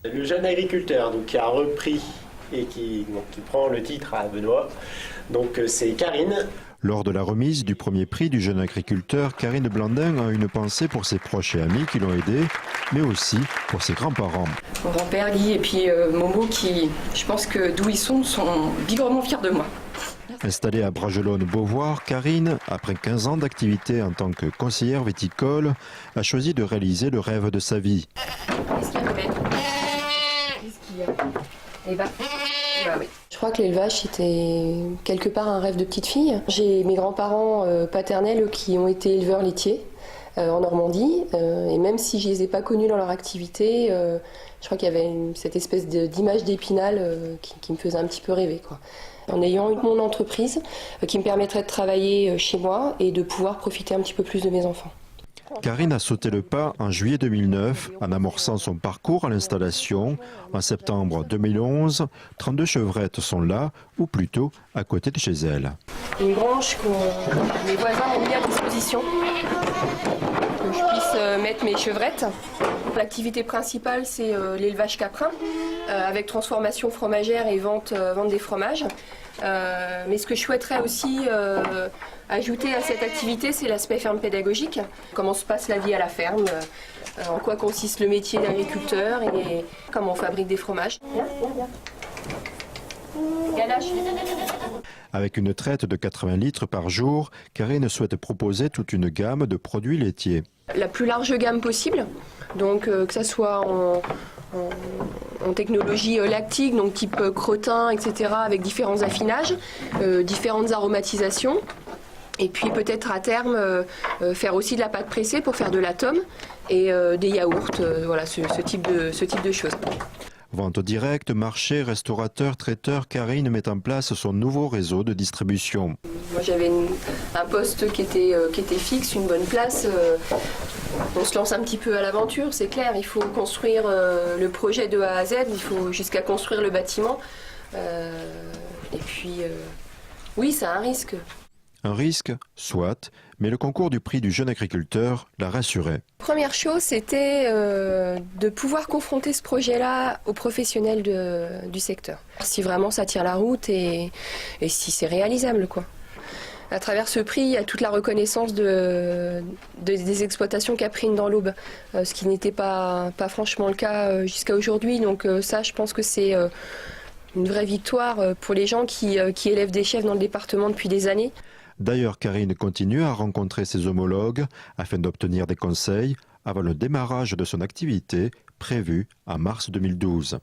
Le jeune agriculteur donc, qui a repris et qui prend le titre à Benoît, donc c'est Karine. Lors de la remise du premier prix du jeune agriculteur, Karine Blandin a une pensée pour ses proches et amis qui l'ont aidé, mais aussi pour ses grands-parents. Mon grand-père Guy et puis Momo qui, je pense que d'où ils sont bigrement fiers de moi. Installée à Bragelonne-Beauvoir, Karine, après 15 ans d'activité en tant que conseillère viticole, a choisi de réaliser le rêve de sa vie. Qu'est-ce qu'il y a, bébé ? Qu'est-ce qu'il y a ? Eva ? Bah oui. Je crois que l'élevage c'était quelque part un rêve de petite fille. J'ai mes grands-parents paternels qui ont été éleveurs laitiers en Normandie et même si je les ai pas connus dans leur activité, je crois qu'il y avait cette espèce d'image d'Épinal qui me faisait un petit peu rêver, quoi. En ayant mon entreprise qui me permettrait de travailler chez moi et de pouvoir profiter un petit peu plus de mes enfants. Karine a sauté le pas en juillet 2009 en amorçant son parcours à l'installation. En septembre 2011, 32 chevrettes sont là, ou plutôt à côté de chez elle. Une grange que mes voisins ont mis à disposition, que je puisse mettre mes chevrettes. L'activité principale, c'est l'élevage caprin, avec transformation fromagère et vente des fromages. Mais ce que je souhaiterais aussi ajouter à cette activité, c'est l'aspect ferme pédagogique. Comment se passe la vie à la ferme, en quoi consiste le métier d'agriculteur et comment on fabrique des fromages. Ganache. Avec une traite de 80 litres par jour, Karine souhaite proposer toute une gamme de produits laitiers. La plus large gamme possible, donc que ça soit en technologie lactique, donc type crottin, etc., avec différents affinages, différentes aromatisations. Et puis peut-être à terme faire aussi de la pâte pressée pour faire de l'atome et des yaourts, voilà, ce type de choses. Vente directe, marché, restaurateur, traiteur, Karine met en place son nouveau réseau de distribution. Moi j'avais un poste qui était fixe, une bonne place. On se lance un petit peu à l'aventure, c'est clair. Il faut construire le projet de A à Z, il faut jusqu'à construire le bâtiment. Et puis, oui, c'est un risque. Un risque, soit, mais le concours du prix du jeune agriculteur l'a rassuré. Première chose, c'était de pouvoir confronter ce projet-là aux professionnels du secteur. Si vraiment ça tient la route et si c'est réalisable, quoi. À travers ce prix, il y a toute la reconnaissance des exploitations caprines dans l'Aube, ce qui n'était pas franchement le cas jusqu'à aujourd'hui. Donc ça, je pense que c'est une vraie victoire pour les gens qui élèvent des chèvres dans le département depuis des années. D'ailleurs, Karine continue à rencontrer ses homologues afin d'obtenir des conseils avant le démarrage de son activité prévue en mars 2012.